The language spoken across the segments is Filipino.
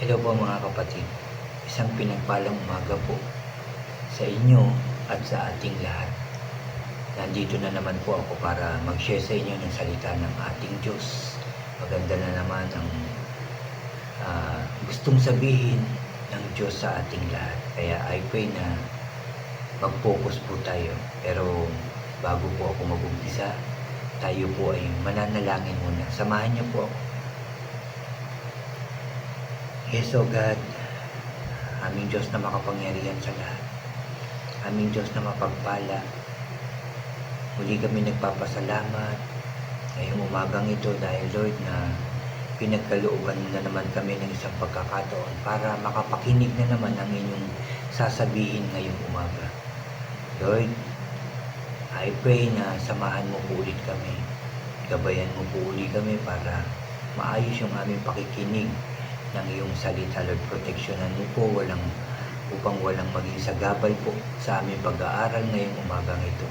Hello po mga kapatid, isang pinagpalang umaga po sa inyo at sa ating lahat. Nandito na naman po ako para mag-share sa inyo ng salita ng ating Diyos. Maganda na naman ang gustong sabihin ng Diyos sa ating lahat. Kaya I pray na mag-focus po tayo. Pero bago po ako mag-umpisa, tayo po ay mananalangin muna. Samahan niyo po ako. Yes, O God, aming Diyos na makapangyarihan sa lahat, aming Diyos na mapagpala, muli kami nagpapasalamat ngayong umagang ito dahil Lord na pinagkalooban na naman kami ng isang pagkakataon para makapakinig na naman ang inyong sasabihin ngayong umaga. Lord, I pray na samahan mo po ulit kami, gabayan mo po ulit kami para maayos yung aming pakikinig ng iyong salita, Lord. Proteksyonan mo po upang walang maging sagabal po sa aming pag-aaral ngayong umagang ito.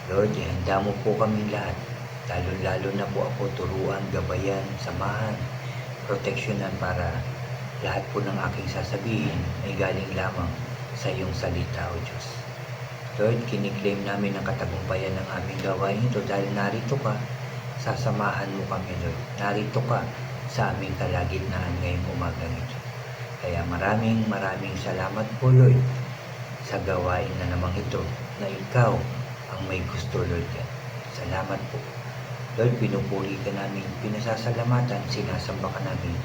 Lord, ihanda mo po kami lahat, lalo na po ako, turuan, gabayan, samahan, proteksyonan para lahat po ng aking sasabihin ay galing lamang sa iyong salita, O Diyos. Lord, kiniklaim namin ang katagumpayan ng aming gawain ito dahil narito ka, sasamahan mo kami, Lord. Narito ka sa aming kalagitnaan ngayong umagang ito. Kaya maraming salamat po, Lord, sa gawain na namang ito na ikaw ang may gusto, Lord. Salamat po. Lord, pinupuri ka namin, pinasasalamatan, sinasamba ka namin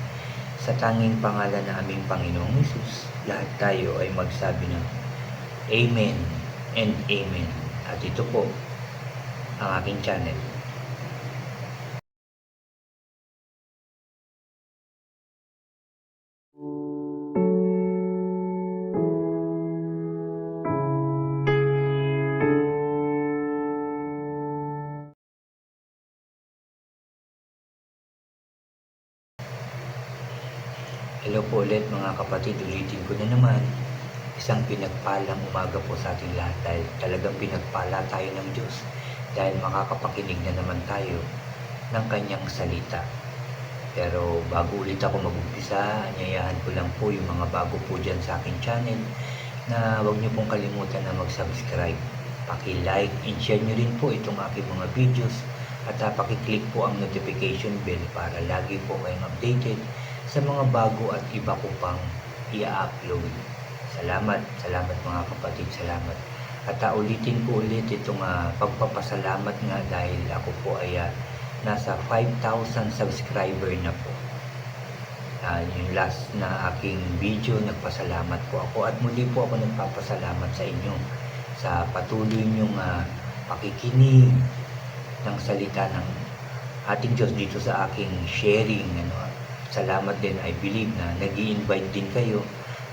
sa tanging pangalan ng aming Panginoong Hesus. Lahat tayo ay magsabi ng Amen and Amen. At ito po ang aking channel. Hello po ulit mga kapatid, ulitin ko na naman, isang pinagpalang umaga po sa ating lahat dahil talagang pinagpala tayo ng Diyos dahil makakapakinig na naman tayo ng kanyang salita. Pero bago ulit ako mag-umpisa, anyayahan ko lang po yung mga bago po dyan sa aking channel na huwag niyo pong kalimutan na mag-subscribe. Paki-like and share niyo rin po itong aking mga videos at paki-click po ang notification bell para lagi po kayong updated sa mga bago at iba ko pang i-upload. Salamat mga kapatid, salamat. At ulitin ko ulit itong pagpapasalamat nga dahil ako po ay nasa 5,000 subscriber na po. Yung last na aking video, nagpasalamat po ako at muli po ako nagpapasalamat sa inyo sa patuloy niyong pakikinig ng salita ng ating Diyos dito sa aking sharing. Salamat din, I believe na nag-i-invite din kayo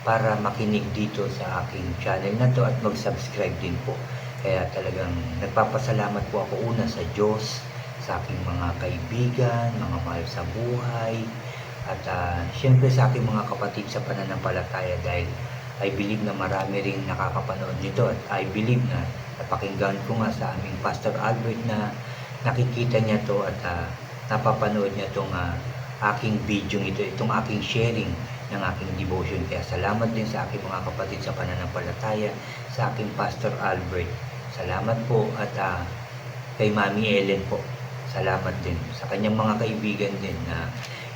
para makinig dito sa aking channel na to at mag-subscribe din po. Kaya talagang nagpapasalamat po ako una sa Diyos, sa aking mga kaibigan, mga mahal sa buhay, at syempre sa aking mga kapatid sa pananampalataya dahil I believe na marami ring nakakapanood nito at I believe na napakinggan ko nga sa aming Pastor Albert na nakikita niya to at napapanood niya itong aking video ito, itong aking sharing ng aking devotion. Kaya salamat din sa aking mga kapatid sa pananampalataya, sa aking Pastor Albert. Salamat po at kay Mami Ellen po. Salamat din sa kanyang mga kaibigan din na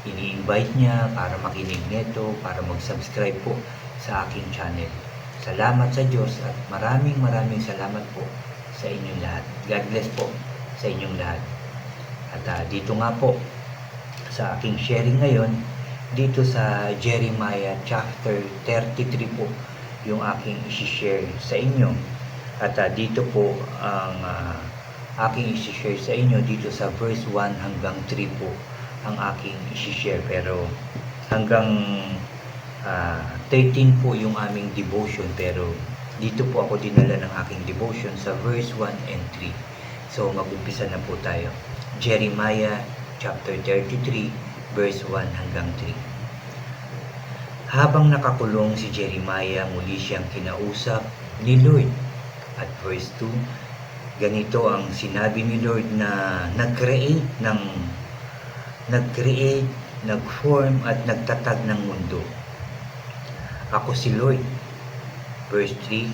ini-invite niya para makinig nito, para mag-subscribe po sa aking channel. Salamat sa Diyos at maraming salamat po sa inyong lahat. God bless po sa inyong lahat. At dito nga po sa aking sharing ngayon, dito sa Jeremiah chapter 33 po yung aking isi-share sa inyo. At dito po ang aking isi-share sa inyo dito sa verse 1 hanggang 3 po ang aking isi-share. Pero hanggang 13 po yung aming devotion, pero dito po ako dinala ng aking devotion sa verse 1 and 3. So mag-umpisa na po tayo. Jeremiah chapter 33 verse 1 hanggang 3. Habang nakakulong si Jeremiah, muli siyang kinausap ni Lord. At verse 2, ganito ang sinabi ni Lord na nag-create nag-form at nagtatag ng mundo. Ako si Lord. Verse 3,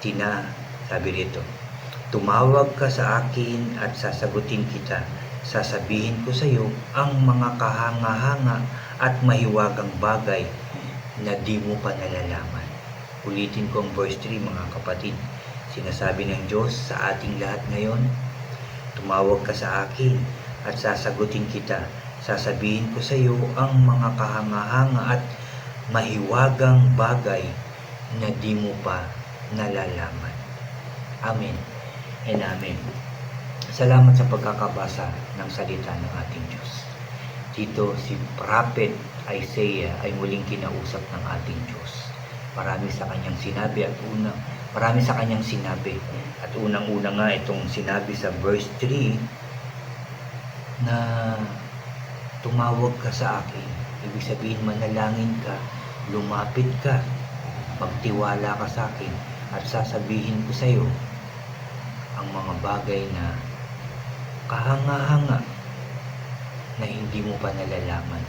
Tina, sabi rito, tumawag ka sa akin at sasagutin kita. Sasabihin ko sa iyo ang mga kahanga-hanga at mahiwagang bagay na di mo pa nalalaman. Ulitin ko ang verse 3 mga kapatid. Sinasabi ng Diyos sa ating lahat ngayon, tumawag ka sa akin at sasagutin kita. Sasabihin ko sa iyo ang mga kahanga-hanga at mahiwagang bagay na di mo pa nalalaman. Amen and amen. Salamat sa pagkakabasa ng salita ng ating Diyos. Dito si Prophet Isaiah ay muling kinausap ng ating Diyos. Marami sa kanyang sinabi at unang-una nga itong sinabi sa verse 3 na tumawag ka sa akin. Ibig sabihin manalangin ka, lumapit ka, magtiwala ka sa akin at sasabihin ko sa iyo ang mga bagay na kahanga-hanga na hindi mo pa nalalaman.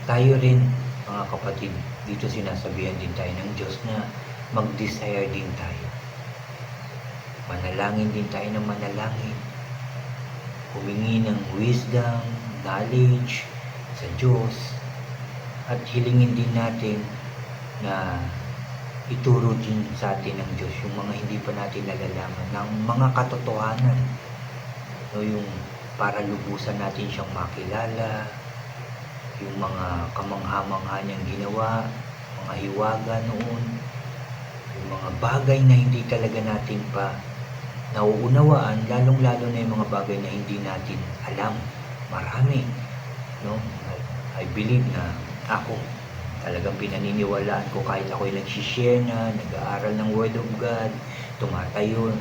Tayo rin mga kapatid, dito sinasabihan din tayo ng Diyos na mag-desire din tayo. Manalangin din tayo ng manalangin. Humingi ng wisdom, knowledge sa Diyos at hilingin din natin na ituro din sa atin ng Diyos yung mga hindi pa natin nalalaman ng mga katotohanan, yung para lubusan natin siyang makilala, yung mga kamangha-mangha niyang ginawa, mga hiwaga noon, yung mga bagay na hindi talaga natin pa nauunawaan, lalong-lalo na yung mga bagay na hindi natin alam. Marami, no? I believe na ako talagang pinaniniwalaan ko kahit ako'y nagsishare na, nag-aaral ng Word of God, tumatayo,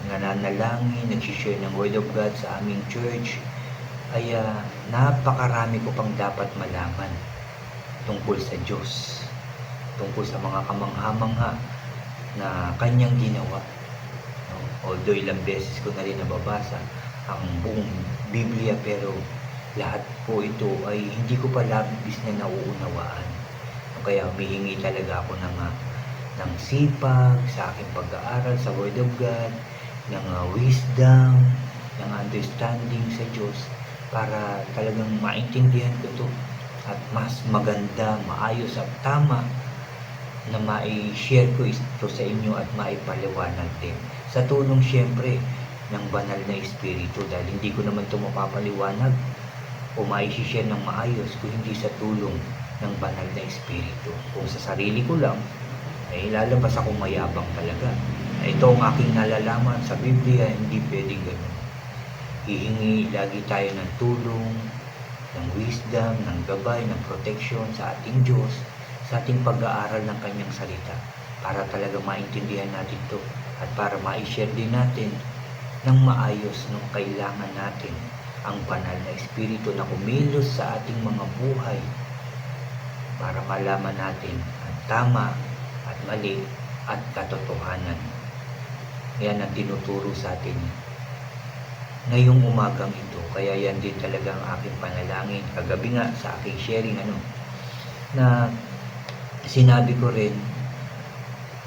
nananalangin, nagsishare ng Word of God sa aming church, ay napakarami ko pang dapat malaman tungkol sa Diyos, tungkol sa mga kamangha-mangha na kanyang ginawa. No? Although ilang beses ko na rin nababasa ang buong Biblia, pero lahat po ito ay hindi ko pa labis na nauunawaan. Kaya humihingi talaga ako ng sipag sa aking pag-aaral sa Word of God, ng wisdom, ng understanding sa Diyos para talagang maintindihan ko ito at mas maganda, maayos at tama na mai-share ko ito sa inyo at maipaliwanag din. Sa tulong siyempre ng banal na Espiritu, dahil hindi ko naman ito mapapaliwanag o mai-share ng maayos kung hindi sa tulong ng banal na Espiritu. Kung sa sarili ko lang, ay lalabas akong mayabang talaga. Ito ang aking nalalaman sa Biblia, hindi pwedeng gano'n. Hihingi lagi tayo ng tulong, ng wisdom, ng gabay, ng protection sa ating Diyos, sa ating pag-aaral ng Kanyang salita, para talaga maintindihan natin ito at para ma-share din natin ng maayos nung kailangan natin ang banal na Espiritu na kumilos sa ating mga buhay para malaman natin ang tama at mali at katotohanan. Yan ang tinuturo sa atin ngayong umagang ito. Kaya yan din talaga ang aking panalangin. Kagabi nga sa aking sharing na sinabi ko rin,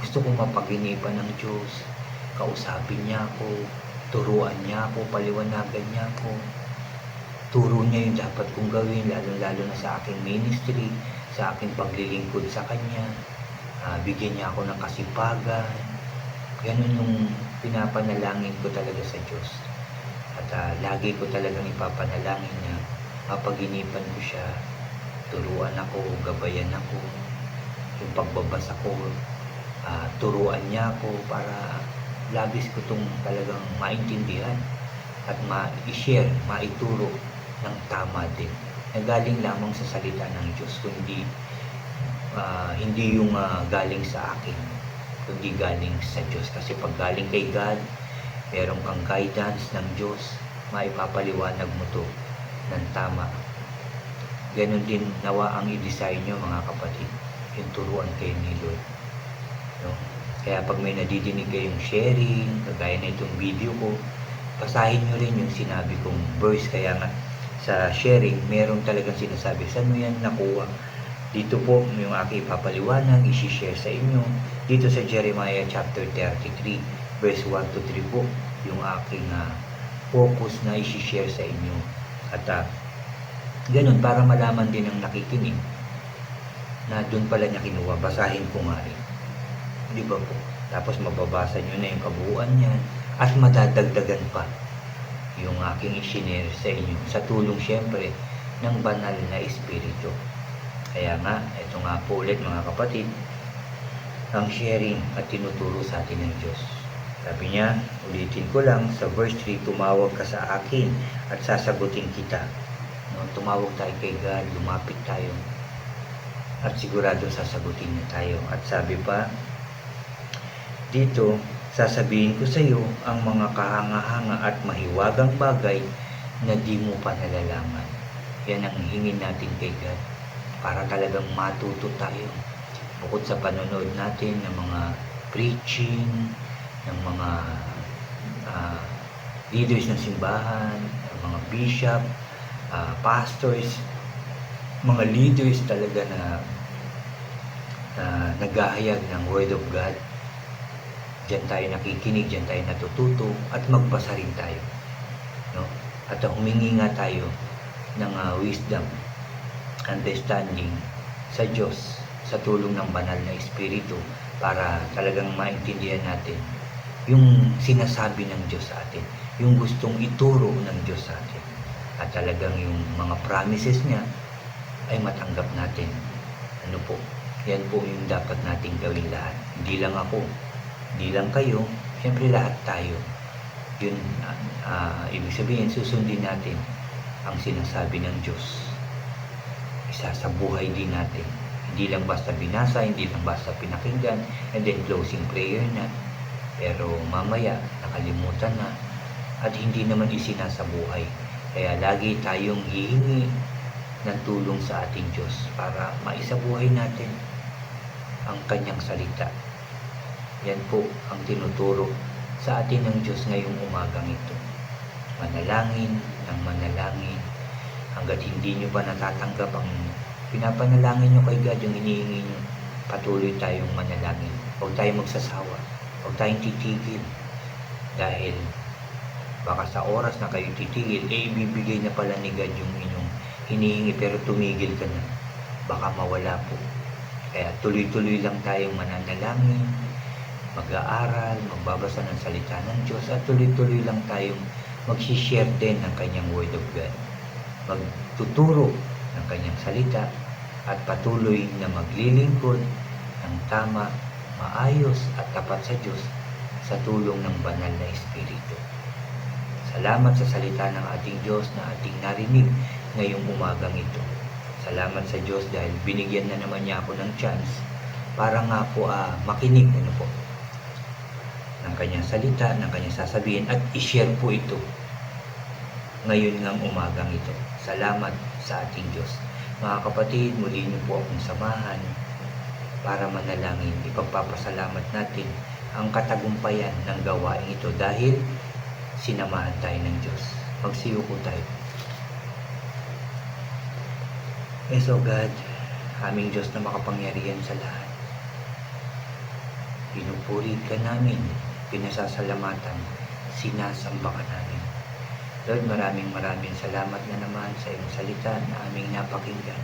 gusto kong mapaginipan ng Diyos, kausapin niya ako, turuan niya ako, paliwanagan niya ako, turo niya yung dapat kong gawin, lalo na sa aking ministry, sa aking paglilingkod sa Kanya, bigyan niya ako ng kasipagan. Ganun yung pinapanalangin ko talaga sa Diyos. At lagi ko talagang ipapanalangin na mapaginipan ko siya, turuan ako, gabayan ako, yung pagbabasa ko, turuan niya ako para labis ko itong talagang maintindihan at ma-share, maituro ng tama din. Nagaling lamang sa salita ng Diyos, kundi hindi yung galing sa akin, kundi galing sa Diyos. Kasi pag galing kay God, meron kang guidance ng Diyos, maipapaliwanag mo to ng tama. Ganon din nawa ang i-design nyo mga kapatid, yung turuan kayo ni Lord. No? Kaya pag may nadidinig kayong sharing, kagaya na itong video ko, basahin nyo rin yung sinabi kong verse. Kaya nga sa sharing, meron talagang sinasabi, saan mo yan nakuha? Dito po yung aking ipapaliwanag, isi-share sa inyo. Dito sa Jeremiah chapter 33, verse 1 to 3 po, yung aking focus na isi-share sa inyo. At ganun, para malaman din ng nakikinig na doon pala niya kinuha. Basahin ko nga rin. Di ba po? Tapos mababasa nyo na yung kabuuan niyan at madadagdagan pa yung aking isinare sa inyo sa tulong syempre ng banal na espiritu. Kaya nga, ito nga po ulit mga kapatid, ang sharing at tinuturo sa atin ng Diyos. Sabi niya, ulitin ko lang, sa verse 3, tumawag ka sa akin at sasagutin kita. No, tumawag tayo kay God, lumapit tayo at sigurado sasagutin niya tayo. At sabi pa, dito, sasabihin ko sa iyo ang mga kahanga-hanga at mahiwagang bagay na di mo pa nalalaman. Yan ang hingin natin kay God para talagang matuto tayo. Bukod sa panonood natin ng mga preaching, ng mga leaders ng simbahan, ng mga bishop, pastors, mga leaders talaga na naghahayag ng Word of God. Diyan tayo nakikinig, diyan tayo natututo at magbasa rin tayo. No? At humingi nga tayo ng wisdom, understanding sa Diyos sa tulong ng banal na espiritu para talagang maintindihan natin yung sinasabi ng Diyos sa atin, yung gustong ituro ng Diyos sa atin. At talagang yung mga promises niya ay matanggap natin. Ano po? Yan po yung dapat nating gawin lahat. Hindi lang ako, hindi lang kayo, siyempre lahat tayo. Yun, ibig sabihin, susundin natin ang sinasabi ng Diyos. Isa sa buhay din natin. Hindi lang basta binasa, hindi lang basta pinakinggan, and then closing prayer na. Pero mamaya, nakalimutan na at hindi naman isinasabuhay. Kaya lagi tayong hihingi ng tulong sa ating Diyos para maisabuhay natin ang kanyang salita. Yan po ang tinuturo sa atin ng Diyos ngayong umagang ito. Manalangin ng manalangin hanggat hindi nyo pa natatanggap ang pinapanalangin nyo kay God, yung hinihingi nyo. Patuloy tayong manalangin. Huwag tayong magsasawa. Huwag tayong titigil. Dahil baka sa oras na kayo titigil, ibibigay na pala ni God yung inyong hinihingi pero tumigil ka na. Baka mawala po. Kaya tuloy-tuloy lang tayong mananalangin, mag-aaral, magbabasa ng salita ng Diyos at tuloy-tuloy lang tayong mag-share din ng kanyang Word of God. Magtuturo ng kanyang salita at patuloy na maglilingkod ng tama, maayos at tapat sa Diyos sa tulong ng banal na Espiritu. Salamat sa salita ng ating Diyos na ating narinig ngayong umagang ito. Salamat sa Diyos dahil binigyan na naman niya ako ng chance para nga po makinig ng kanyang salita, ng kanyang sasabihin at i-share po ito ngayon ng umagang ito. Salamat sa ating Diyos. Mga kapatid, muli niyo po akong samahan para manalangin. Ipagpapasalamat natin ang katagumpayan ng gawain ito dahil sinamahan tayo ng Diyos. Magsiyuko tayo. Yes, O God, aming Diyos na makapangyarihan sa lahat. Pinupuri ka namin, pinasasalamatan, sinasamba ka namin. Lord, maraming salamat na naman sa iyong salita na aming napakinggan,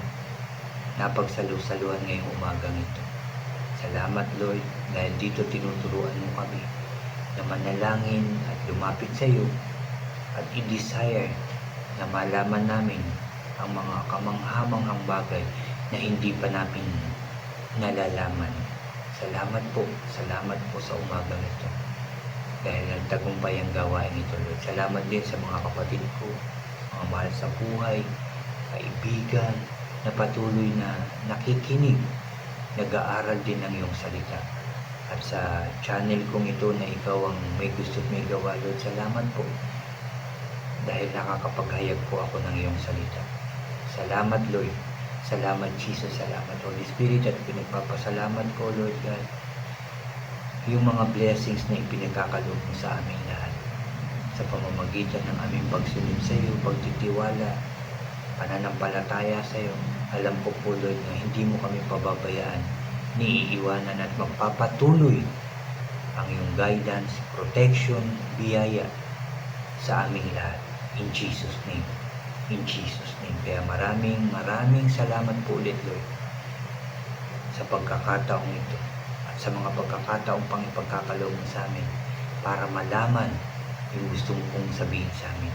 napagsalu-saluhan ngayong umagang ito. Salamat, Lord, dahil dito tinuturuan mo kami na manalangin at lumapit sa iyo at i-desire na malaman namin ang mga kamanghamanghang bagay na hindi pa namin nalalaman. Salamat po sa umagang ito. Dahil nagtagumpay ang gawain ito, Lord. Salamat din sa mga kapatid ko, mga mahal sa buhay, kaibigan, na patuloy na nakikinig, nag-aaral din ng iyong salita. At sa channel kong ito na ikaw ang may gusto at may gawa, Lord, salamat po. Dahil nakakapaghayag po ako ng iyong salita. Salamat, Lord. Salamat, Jesus. Salamat, Holy Spirit. At pinagpapasalamat ko, Lord God, yung mga blessings na ipinagkakaloob mo sa aming lahat sa pamamagitan ng aming pagsunod sa iyo, pagtitiwala pananampalataya sa iyo. Alam ko po Lord na hindi mo kami pababayaan, ni iiwanan at magpapatuloy ang iyong guidance, protection, biyaya sa aming lahat. In Jesus' name. In Jesus' name. Kaya maraming salamat po ulit Lord sa pagkakataong ito at sa mga pagkakataong pang ipagkakaloob mo sa amin para malaman yung gusto kong sabihin sa amin.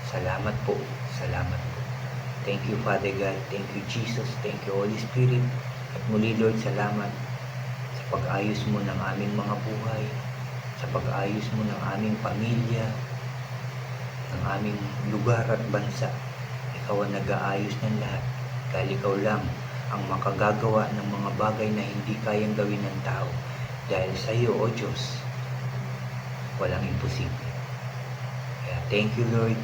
Salamat po. Salamat po. Thank you Father God. Thank you Jesus. Thank you Holy Spirit. At muli Lord, salamat sa pag-ayos mo ng aming mga buhay, sa pag-ayos mo ng aming pamilya, ng aming lugar at bansa. Ikaw ang nag-aayos ng lahat dahil ikaw lang ang makagagawa ng mga bagay na hindi kayang gawin ng tao. Dahil sa iyo, O Diyos, walang imposible. Kaya thank you Lord,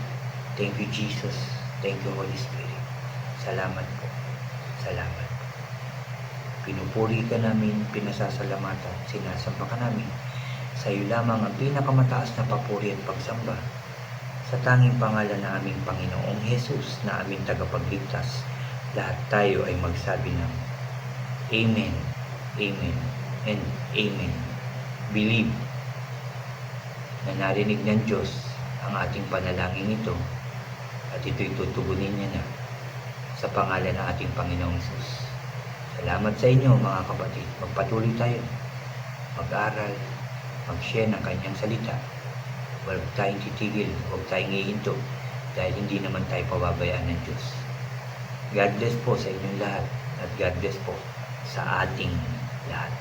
thank you Jesus, thank you Holy Spirit. Salamat po. Salamat po. Pinupuri ka namin, pinasasalamatan, sinasamba ka namin. Sa iyo lamang ang pinakamataas na papuri at pagsamba. Sa tanging pangalan ng aming Panginoong Jesus na aming tagapagligtas, lahat tayo ay magsabi ng Amen, Amen, and Amen. Believe na narinig ng Diyos ang ating panalangin ito at ito'y tutugunin niya na sa pangalan ng ating Panginoong Jesus. Salamat sa inyo mga kapatid. Magpatuloy tayo, mag-aral, mag-share ng kanyang salita. Huwag tayong titigil, huwag tayong ihinto dahil hindi naman tayo pababayaan ng Diyos. God bless po sa inyong lahat at God bless po sa ating lahat.